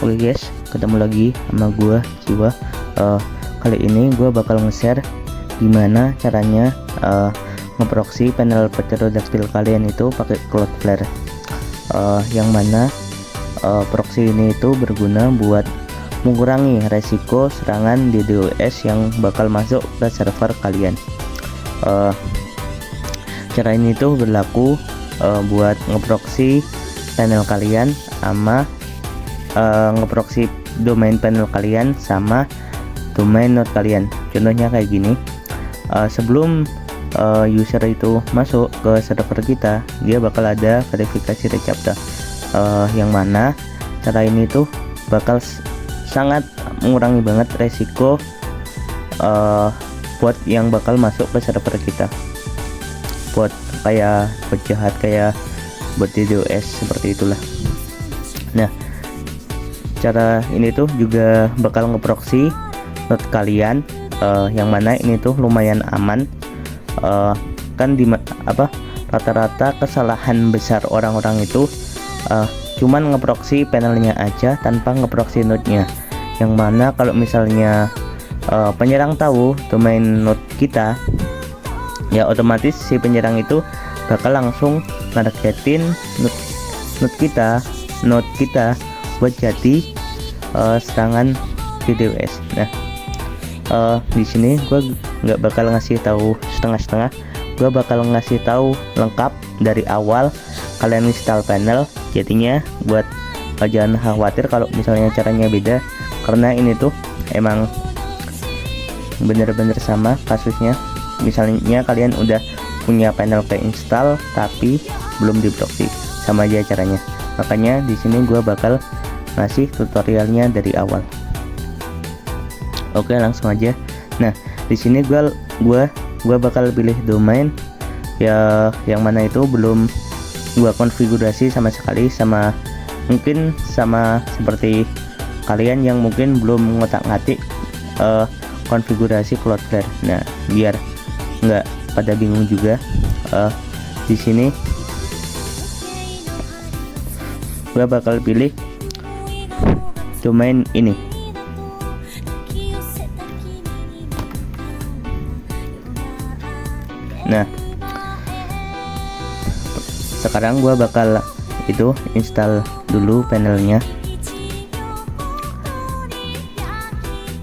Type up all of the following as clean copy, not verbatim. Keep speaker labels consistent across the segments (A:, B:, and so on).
A: Oke guys, ketemu lagi sama gua Jiwa. Kali ini gua bakal nge-share gimana caranya ngeproxy panel pterodactyl kalian itu pakai Cloudflare. Yang mana proxy ini itu berguna buat mengurangi resiko serangan DDoS yang bakal masuk ke server kalian. Cara ini tuh berlaku buat ngeproxy panel kalian sama ngeproxy domain panel kalian sama domain node kalian. Contohnya kayak gini. Sebelum user itu masuk ke server kita, dia bakal ada verifikasi reCAPTCHA, yang mana cara ini tuh bakal sangat mengurangi banget resiko bot yang bakal masuk ke server kita. Bot jahat kayak bot DDoS seperti itulah. Nah, cara ini tuh juga bakal ngeproxy node kalian, yang mana ini tuh lumayan aman. Kan rata-rata kesalahan besar orang-orang itu cuman ngeproxy panelnya aja tanpa ngeproxy node-nya. Yang mana kalau misalnya penyerang tahu domain node kita, ya otomatis si penyerang itu bakal langsung nargetin node kita buat jadi serangan DDoS. Nah, di sini gue nggak bakal ngasih tahu setengah-setengah, gue bakal ngasih tahu lengkap dari awal kalian install panel. Jadinya buat jangan khawatir kalau misalnya caranya beda, karena ini tuh emang bener-bener sama kasusnya. Misalnya kalian udah punya panel keinstall tapi belum diproxy, sama aja caranya. Makanya di sini gue bakal ngasih tutorialnya dari awal. Oke, langsung aja. Nah, di sini gua bakal pilih domain ya, yang mana itu belum gua konfigurasi sama sekali, mungkin sama seperti kalian yang mungkin belum ngotak-ngatik konfigurasi Cloudflare. Nah, biar nggak pada bingung juga, di sini gua bakal pilih domain ini. Nah, sekarang gua bakal install dulu panelnya.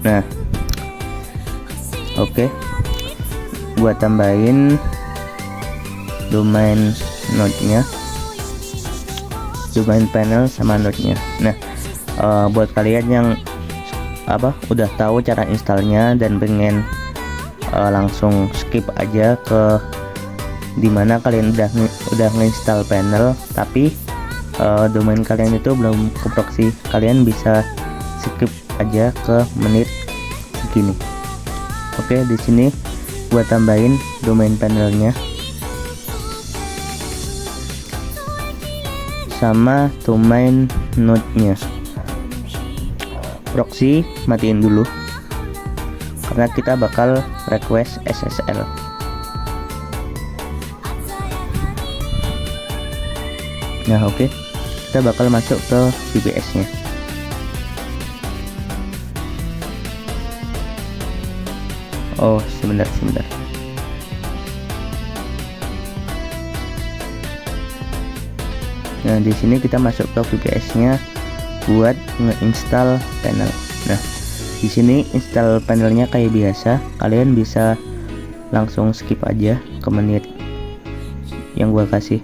A: Nah, oke, gua tambahin domain node-nya, domain panel sama node-nya. Nah, buat kalian yang udah tahu cara installnya dan pengen langsung skip aja ke dimana kalian udah nginstall panel tapi domain kalian itu belum keproxy, kalian bisa skip aja ke menit segini. Oke, di sini gua tambahin domain panelnya sama domain node-nya. Proxy matiin dulu karena kita bakal request SSL. Nah, oke, kita bakal masuk ke VPS-nya. Oh, sebentar. Nah, di sini kita masuk ke VPS-nya buat ngeinstall panel. Nah, di sini install panelnya kayak biasa, kalian bisa langsung skip aja ke menit yang gua kasih.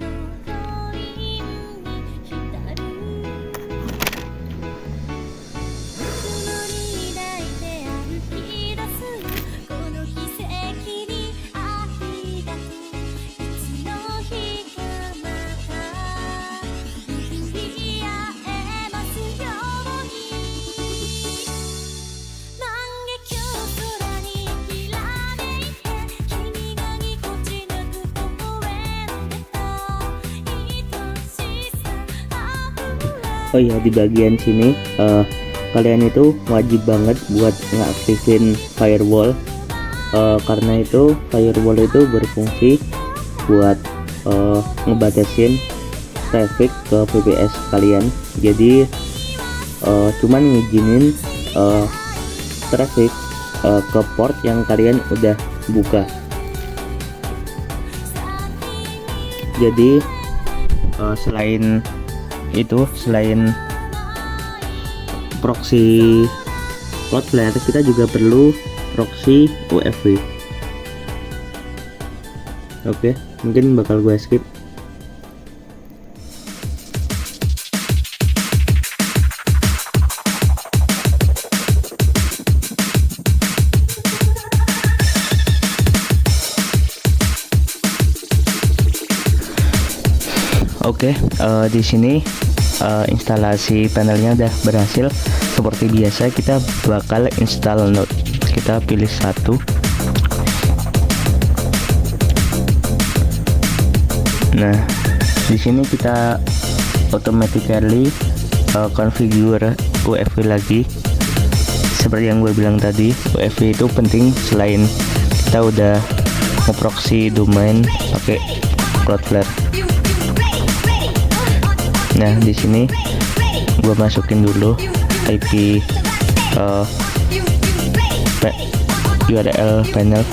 A: Oh ya, di bagian sini kalian itu wajib banget buat ngaktifin firewall, karena itu firewall itu berfungsi buat ngebatasin traffic ke VPS kalian. Jadi cuman ngizinin traffic ke port yang kalian udah buka. Jadi selain proxy Cloudflare, kita juga perlu proxy UEFI. Oke, mungkin bakal gue skip. Oke, di sini instalasi panelnya udah berhasil. Seperti biasa kita bakal install Node. Kita pilih satu. Nah, di sini kita automatically configure UEFI lagi. Seperti yang gue bilang tadi, UEFI itu penting selain kita udah nge-proxy domain pakai Cloudflare. Nah, di sini gue masukin dulu IP URL panel,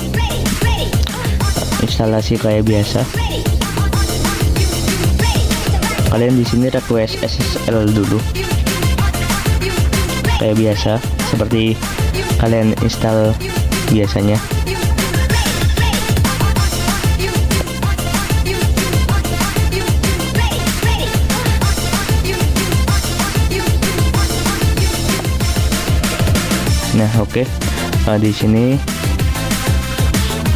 A: instalasi kayak biasa. Kalian di sini request SSL dulu kayak biasa, seperti kalian install biasanya. Nah, oke. Di sini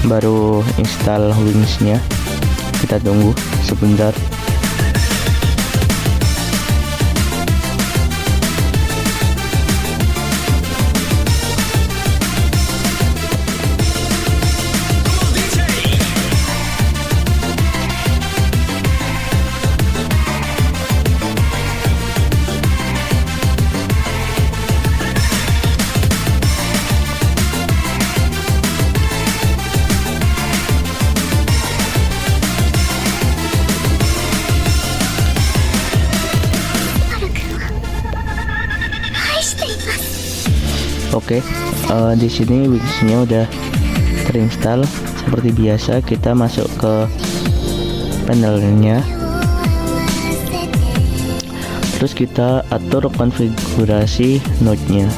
A: baru install Wings-nya. Kita tunggu sebentar. Oke, di sini Wings-nya udah terinstall. Seperti biasa kita masuk ke panelnya. Terus kita atur konfigurasi node-nya.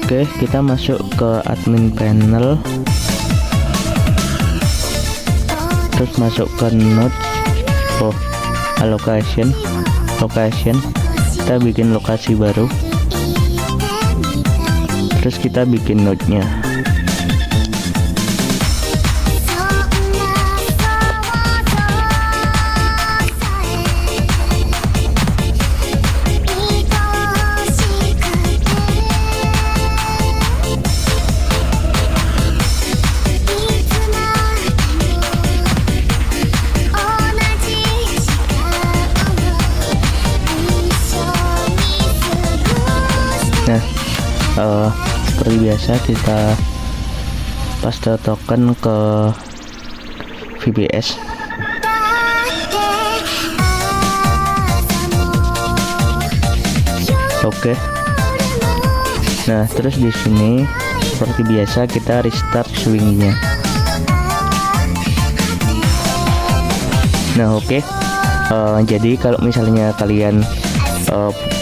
A: Oke, kita masuk ke admin panel, terus masuk ke node. Location, kita bikin lokasi baru, terus kita bikin node-nya. Nah, seperti biasa kita paste token ke VPS. Oke. Nah, terus di sini seperti biasa kita restart swing-nya. Nah, oke. Jadi kalau misalnya kalian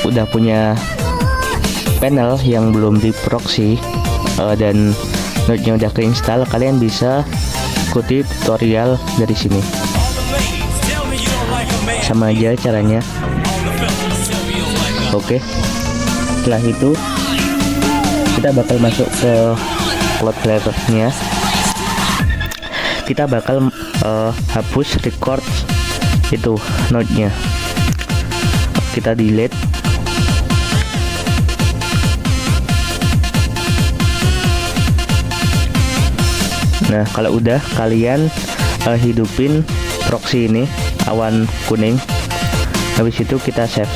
A: udah punya panel yang belum di proxy dan node-nya udah keinstall, kalian bisa ikuti tutorial dari sini. Sama aja caranya. Oke. Setelah itu kita bakal masuk ke Cloudflare-nya. Kita bakal hapus record itu node-nya. Kita delete. Nah, kalau udah, kalian hidupin proxy ini, awan kuning. Habis itu kita save.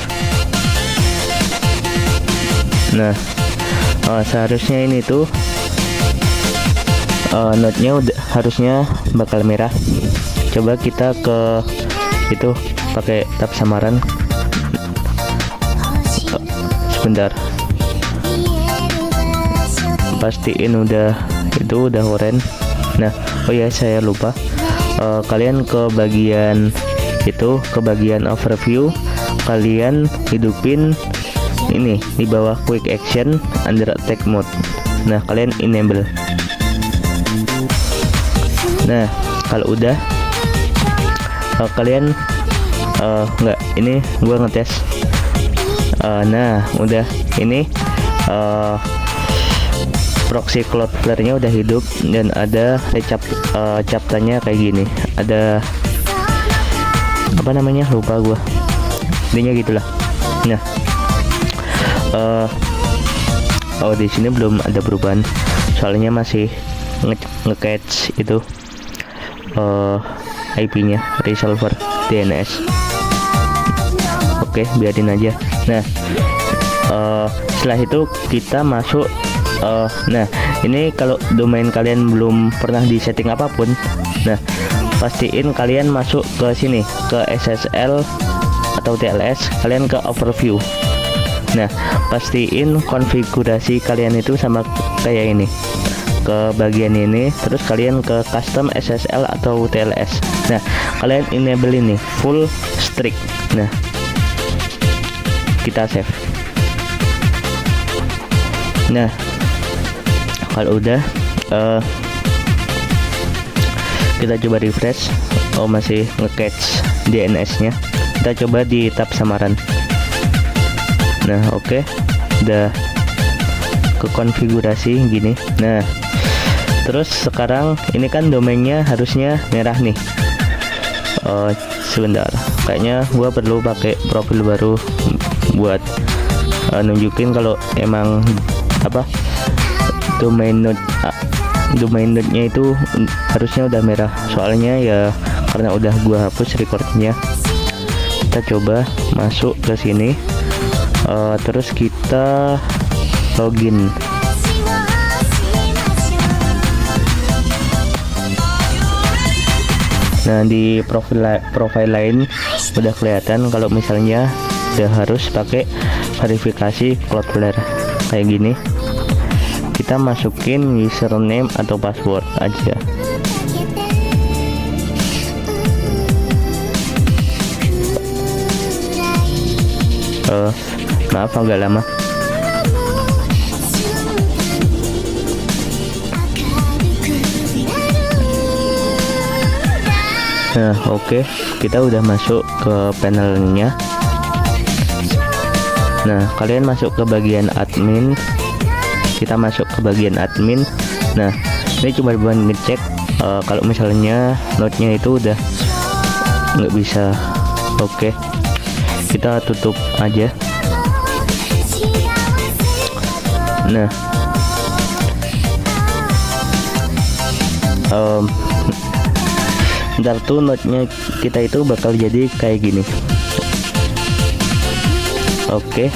A: Nah, seharusnya ini tuh node-nya harusnya bakal merah. Coba kita ke itu pakai tab samaran. Sebentar, pastiin udah orange. Nah, oh ya, saya lupa, kalian ke bagian itu, ke bagian overview, kalian hidupin ini di bawah quick action under attack mode. Nah, kalian enable. Nah, kalau udah kalian enggak, ini gua ngetes. Nah, udah, ini proxy Cloudflare nya udah hidup dan ada captanya kayak gini. Ada apa namanya, lupa gua, intinya gitulah. Nah, di sini belum ada perubahan, soalnya masih nge-catch itu IP-nya resolver DNS. Oke, biarin aja. Nah, setelah itu kita masuk. Nah, ini kalau domain kalian belum pernah di setting apapun, nah pastiin kalian masuk ke sini, ke SSL atau TLS, kalian ke overview. Nah, pastiin konfigurasi kalian itu sama kayak ini, ke bagian ini, terus kalian ke custom SSL atau TLS. Nah, kalian enable ini full strict. Nah, kita save. Nah, kalau udah kita coba refresh. Oh, masih nge-catch DNS nya. Kita coba di tab samaran. Nah, oke, udah ke konfigurasi gini. Nah, terus sekarang ini kan domainnya harusnya merah nih. Sebentar, kayaknya gua perlu pakai profil baru buat nunjukin kalau emang apa, domain node-nya itu harusnya udah merah. Soalnya ya karena udah gua hapus recordnya. Kita coba masuk ke sini, terus kita login. Nah, di profile lain udah kelihatan kalau misalnya udah harus pakai verifikasi Cloudflare kayak gini. Kita masukin username atau password aja. Maaf agak lama. Nah, oke, kita udah masuk ke panelnya. Nah, kalian masuk ke bagian admin. Kita masuk ke bagian admin. Nah, ini cuma buat ngecek kalau misalnya node-nya itu udah nggak bisa. Oke, kita tutup aja. Nah, ntar tuh node-nya kita itu bakal jadi kayak gini. Oke.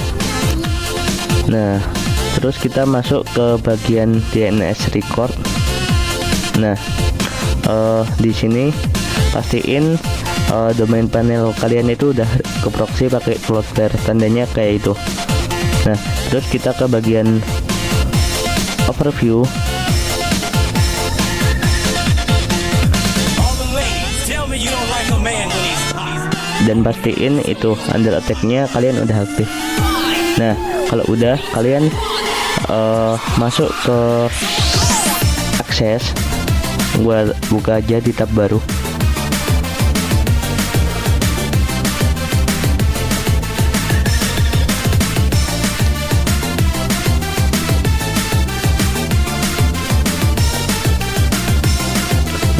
A: Nah, terus kita masuk ke bagian DNS record. Nah, di sini pastiin domain panel kalian itu udah ke proxy pakai Cloudflare, tandanya kayak itu. Nah, terus kita ke bagian overview. Dan pastiin itu under attack-nya kalian udah aktif. Nah, kalau udah, kalian masuk ke akses. Gua buka aja di tab baru.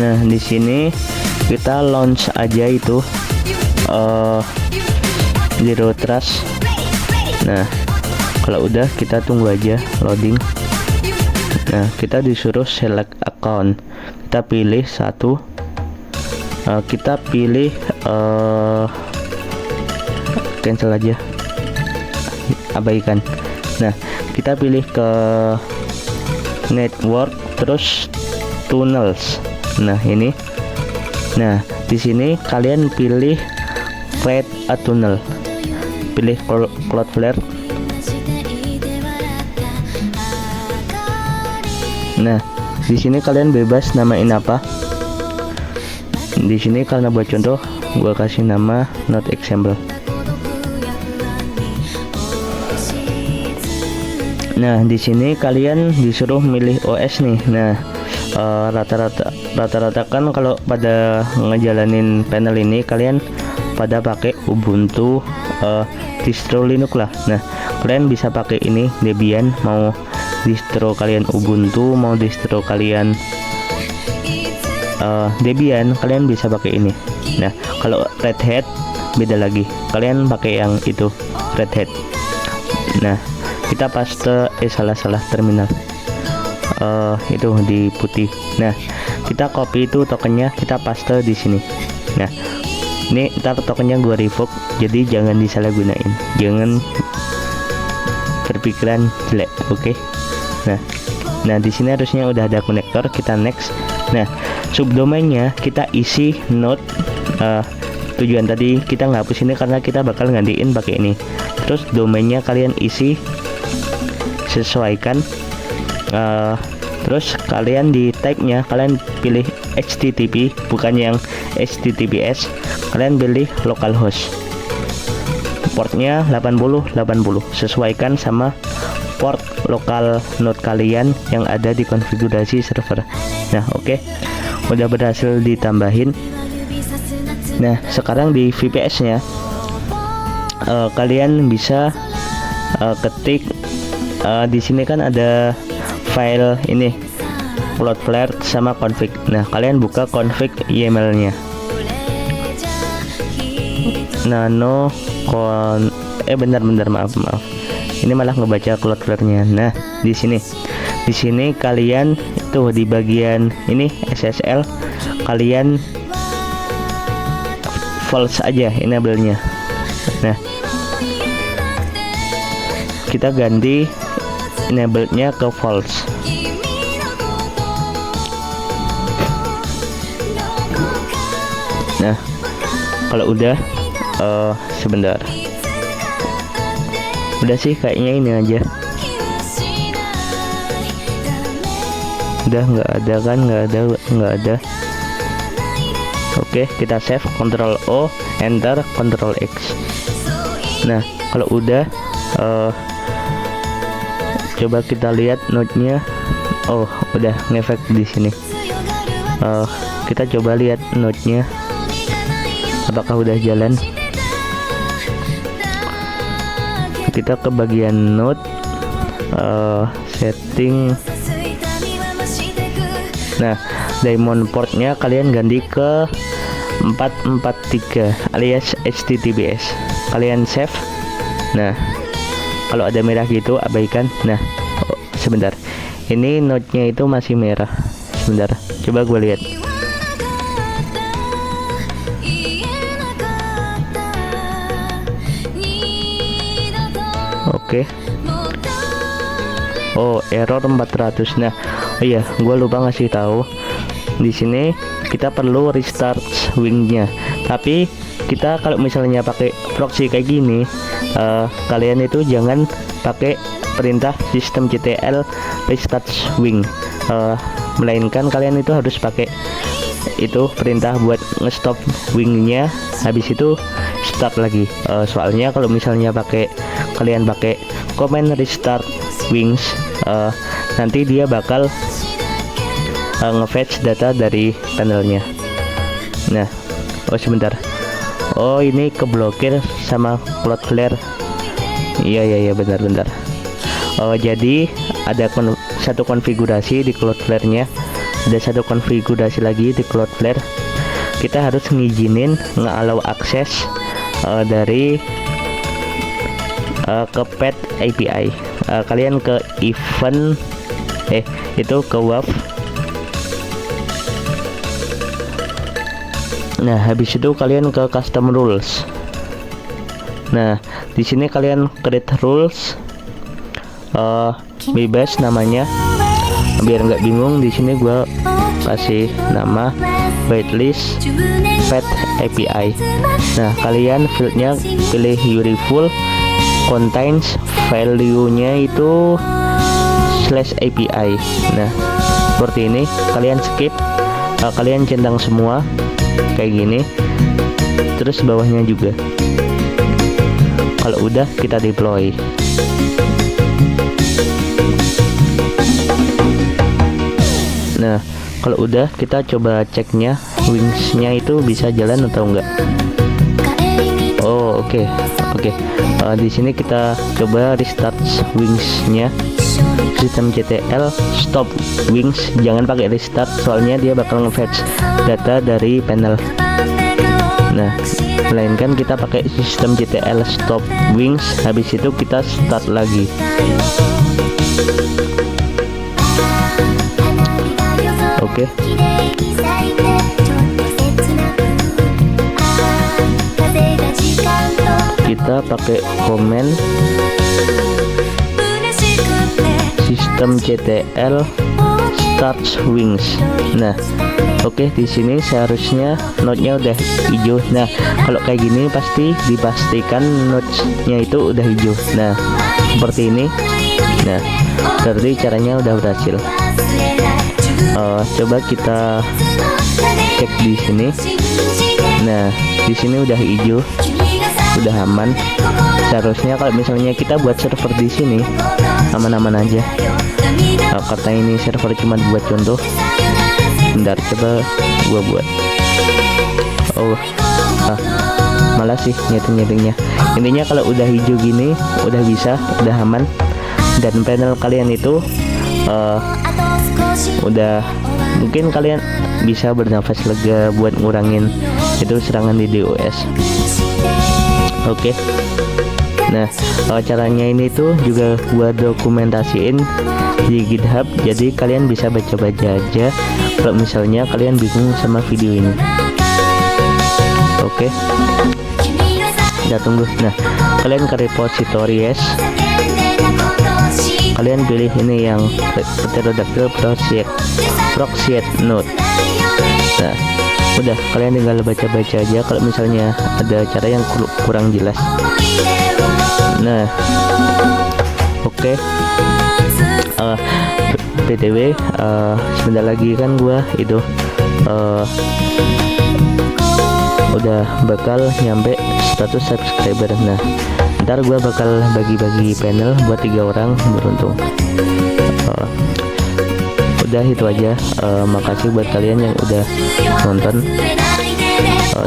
A: Nah, di sini kita launch aja itu Zero Trust. Nah, kalau udah kita tunggu aja loading. Nah, kita disuruh select account. Kita pilih satu. Kita pilih cancel aja, abaikan. Nah, kita pilih ke network, terus tunnels. Nah, ini. Nah, di sini kalian pilih create a tunnel. Pilih Cloudflare. Nah, di sini kalian bebas namain apa. Di sini karena buat contoh, gua kasih nama not example. Nah, di sini kalian disuruh milih OS nih. Nah, rata-rata kan kalau pada ngejalanin panel ini kalian pada pakai Ubuntu, distro Linux lah. Nah, kalian bisa pakai ini Debian, mau distro kalian Ubuntu, mau distro kalian Debian, kalian bisa pakai ini. Nah, kalau Red Hat beda lagi, kalian pakai yang itu Red Hat. Nah, kita paste salah terminal itu di putih. Nah, kita copy itu tokennya, kita paste di sini. Nah, ini ntar tokennya gua revoke, jadi jangan disalahgunain, jangan berpikiran jelek, oke? Nah, di sini harusnya udah ada konektor, kita next. Nah, subdomainnya kita isi node. Tujuan tadi kita ngapus ini karena kita bakal gantiin pakai ini. Terus domainnya kalian isi, sesuaikan. Terus kalian di type-nya kalian pilih HTTP, bukan yang HTTPS. Kalian pilih localhost. Portnya 80, sesuaikan sama port lokal node kalian yang ada di konfigurasi server. Nah, oke. Udah berhasil ditambahin. Nah, sekarang di VPS-nya kalian bisa ketik di sini kan ada file ini Cloudflare sama config. Nah, kalian buka config YAML-nya. Bentar, maaf. Ini malah ngebaca Cloudflare-nya. Nah, di sini kalian tuh di bagian ini SSL kalian false aja enable-nya. Nah, kita ganti enable-nya ke false. Nah, kalau udah sebentar. Udah sih kayaknya ini aja. Udah nggak ada. Oke, kita save, Ctrl O, Enter, Ctrl X. Nah, kalau udah coba kita lihat node-nya. Oh, udah ngefek di sini. Kita coba lihat node-nya apakah udah jalan. Kita ke bagian node, setting. Nah, diamond portnya kalian ganti ke 443 alias HTTPS. Kalian save. Nah, kalau ada merah gitu abaikan. Nah, sebentar, ini node-nya itu masih merah. Sebentar, coba gue lihat. Oke. Oh, error 400. Nah, oh iya, gue lupa ngasih tahu. Di sini kita perlu restart swing-nya. Tapi kita kalau misalnya pakai proxy kayak gini, kalian itu jangan pakai perintah systemctl restart swing, melainkan kalian itu harus pakai itu perintah buat ngestop wing-nya, habis itu start lagi. Soalnya kalau misalnya kalian pakai command restart wings, nanti dia bakal nge-fetch data dari panelnya. Nah, sebentar. Oh, ini keblokir sama Cloudflare. Iya, bentar. Jadi ada satu konfigurasi di Cloudflare-nya, ada satu konfigurasi lagi di Cloudflare. Kita harus ngizinin nge-allow akses dari ke pet API. Kalian ke event itu ke WAF. Nah, habis itu kalian ke custom rules. Nah, di sini kalian create rules, bebas namanya. Biar nggak bingung, di sini gua kasih nama waitlist pet API. Nah, kalian fieldnya pilih useful, contains value-nya itu /API. Nah, seperti ini. Kalian skip, kalian centang semua kayak gini, terus bawahnya juga. Kalau udah, kita deploy. Nah, kalau udah, kita coba ceknya wings-nya itu bisa jalan atau enggak. Oh, oke. Di sini kita coba restart wings-nya. Systemctl stop wings, jangan pakai restart, soalnya dia bakal nge-fetch data dari panel. Nah, melainkan kita pakai systemctl stop wings, habis itu kita start lagi. Oke. Kita pakai komen systemctl start wings. Nah, oke, di sini seharusnya node-nya udah hijau. Nah, kalau kayak gini pasti dipastikan node-nya itu udah hijau. Nah, seperti ini. Nah, berarti caranya udah berhasil. Coba kita cek di sini. Nah, di sini udah hijau, udah aman. Seharusnya kalau misalnya kita buat server di sini aman-aman aja. Karena ini server cuma buat contoh. Bentar, coba gua buat. Malah sih nyeting-nyetingnya. Intinya kalau udah hijau gini, udah bisa, udah aman. Dan panel kalian itu udah, mungkin kalian bisa bernafas lega buat ngurangin itu serangan di DOS. Oke. Nah, caranya ini tuh juga gua dokumentasiin di GitHub, jadi kalian bisa baca-baca aja kalau misalnya kalian bingung sama video ini. Oke. Kita tunggu. Nah, kalian ke repositories, kalian pilih ini yang pterodactyl proxiate node. Nah, udah, kalian tinggal baca-baca aja kalau misalnya ada cara yang kurang jelas. Nah, oke. BTW, sebentar lagi kan gua itu udah bakal nyampe 100 subscriber. Nah, ntar gua bakal bagi-bagi panel buat 3 orang beruntung. Udah itu aja. Makasih buat kalian yang udah nonton.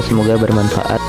A: Semoga bermanfaat.